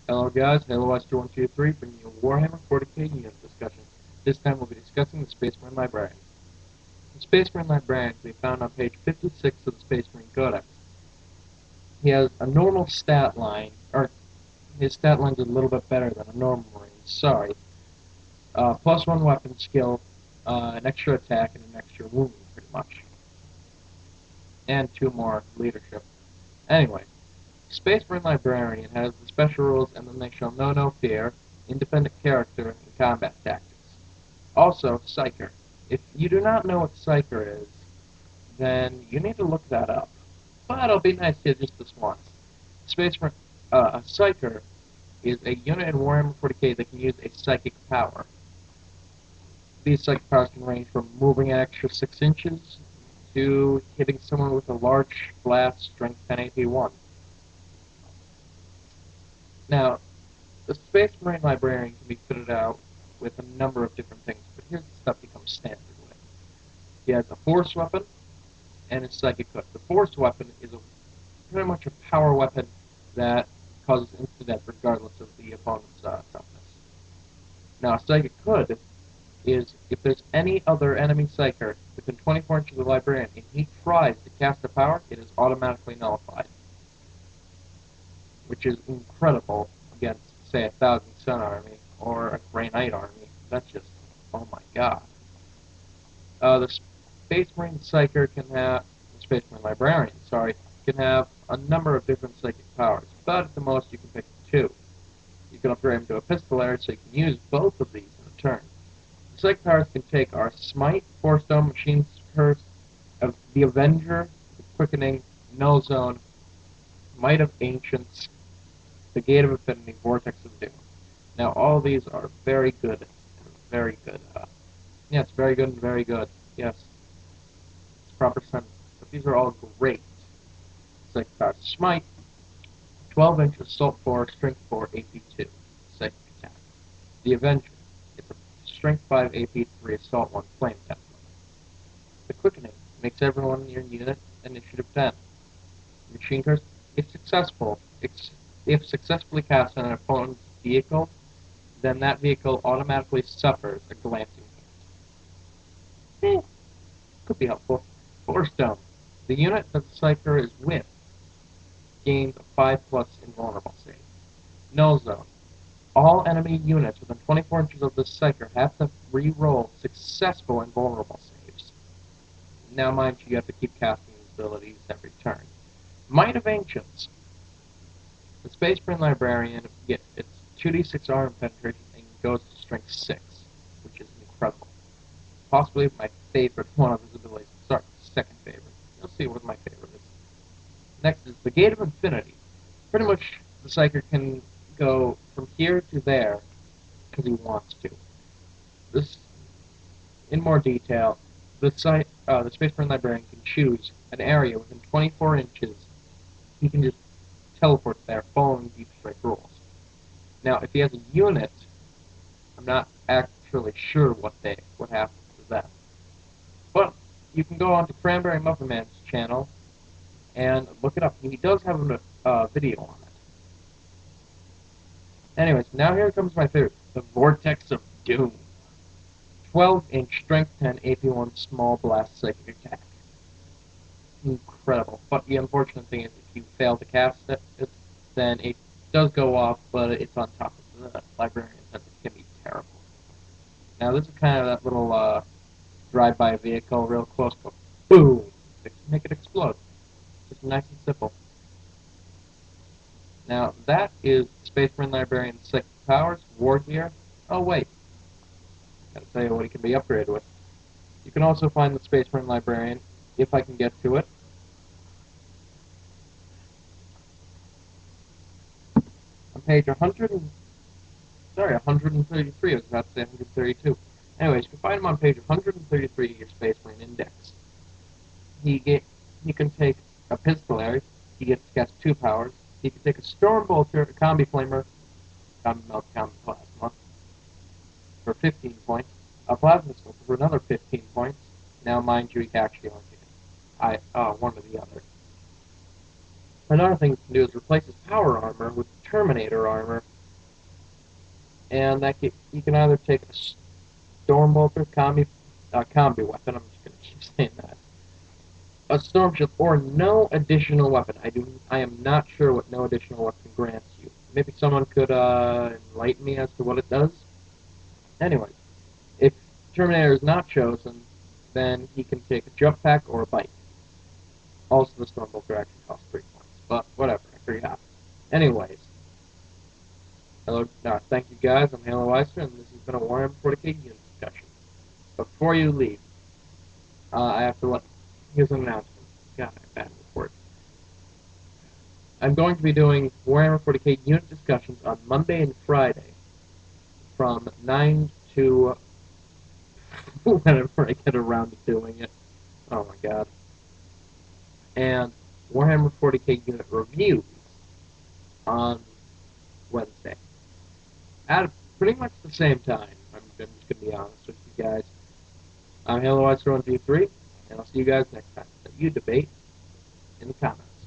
Hello guys, Halo-Watcher123 bringing you a Warhammer 40k unit discussion. This time we'll be discussing the Space Marine Librarian. The Space Marine Librarian can be found on page 56 of the Space Marine Codex. He has a normal stat line, or his stat line's a little bit better than a normal Marine, sorry. +1 weapon skill, an extra attack, and an extra wound, pretty much. And 2 more leadership. Anyway, Space Marine Librarian has the special rules and then they show no fear, independent character, and combat tactics. Also, Psyker. If you do not know what Psyker is, then you need to look that up. But it'll be nice to hear just this once. Space Marine, a Psyker is a unit in Warhammer 40k that can use a psychic power. These psychic powers can range from moving an extra 6 inches to hitting someone with a large blast strength 10 AP1. Now, the Space Marine Librarian can be fitted out with a number of different things, but here's the stuff he comes standard with. He has a Force weapon and a Psychic Hood. The Force weapon is pretty much a power weapon that causes instant death regardless of the opponent's toughness. Now, a Psychic Hood is if there's any other enemy Psyker within 24 inches of the Librarian and he tries to cast a power, it is automatically nullified, which is incredible against, say, a 1,000 Sun Army or a Grey Knight Army. That's just, oh my god. The Space Marine Psyker can have, the Space Marine Librarian, sorry, can have a number of different psychic powers, but at the most you can pick 2. You can upgrade him to a Pistolary so you can use both of these in a turn. The psychic powers can take our Smite, Force Dome, Machine Curse, the Avenger, the Quickening, Null Zone, Might of Ancients, the Gate of Affinity, Vortex of Doom. Now, all of these are very good. Very good. Yeah, it's very good and very good. Yes. It's proper sentence. But these are all great. Psychic powers. Smite, 12 inch, Assault 4, Strength 4, AP2. Psychic attack. The Avenger. It's a Strength 5, AP3, Assault 1, Flame Template. The Quickening makes everyone in your unit Initiative 10. Machine Curse. If successfully cast on an opponent's vehicle, then that vehicle automatically suffers a glancing hit. Could be helpful. Force Dome. The unit that the Psyker is with gains a 5+ invulnerable save. Null Zone. All enemy units within 24 inches of the Psyker have to re-roll successful invulnerable saves. Now, mind you have to keep casting these abilities every turn. Might of Ancients. The Space Marine Librarian gets its 2d6 armor penetration and goes to strength 6, which is incredible. Possibly my favorite one of his abilities. Sorry, second favorite. You'll see what my favorite is. Next is the Gate of Infinity. Pretty much the Psyker can go from here to there because he wants to. This, in more detail, the Space Marine Librarian can choose an area within 24 inches. He can just teleport there following deep strike rules. Now, if he has a unit, I'm not actually sure what happens to them. But you can go on to Cranberry Muffin Man's channel and look it up. He does have a video on it. Anyways, now here comes my favorite, the Vortex of Doom. 12-inch Strength 10 AP1 Small Blast Psychic Attack. Incredible. But the unfortunate thing is if you fail to cast it, then it does go off, but it's on top of the Librarian, so it can be terrible. Now this is kind of that little drive-by vehicle, real close, go boom, make it explode. Just nice and simple. Now that is Space Marine Librarian's psychic powers, war gear. Oh wait, gotta tell you what he can be upgraded with. You can also find the Space Marine Librarian, if I can get to it, on page 133. I was about to say 132. Anyways, you can find him on page 133 of your Space Marine Index. He can take a Pistolary. He gets to cast 2 powers. He can take a Storm Bolter, a Combi Flamer, Combi Melt, Combi Plasma, for 15 points. A Plasma Scope for another 15 points. Now, mind you, he can actually only take one or the other. Another thing he can do is replace his power armor with Terminator armor and you can either take a Stormbolter combi weapon. I'm just gonna keep saying that. A storm shield or no additional weapon. I am not sure what no additional weapon grants you. Maybe someone could enlighten me as to what it does. Anyways, if Terminator is not chosen, then he can take a jump pack or a bike. Also, the Stormbolter actually costs 3 points, but whatever, I figured out. Anyways, hello, thank you guys. I'm Halo Weiser, and this has been a Warhammer 40k unit discussion. Before you leave, I have to here's an announcement. God, I'm bad with words. I'm going to be doing Warhammer 40k unit discussions on Monday and Friday from 9 to whenever I get around to doing it. Oh my god. And Warhammer 40k unit reviews on Wednesday. At pretty much the same time. I'm just going to be honest with you guys. I'm Halo Weiser on G3, and I'll see you guys next time that you debate in the comments.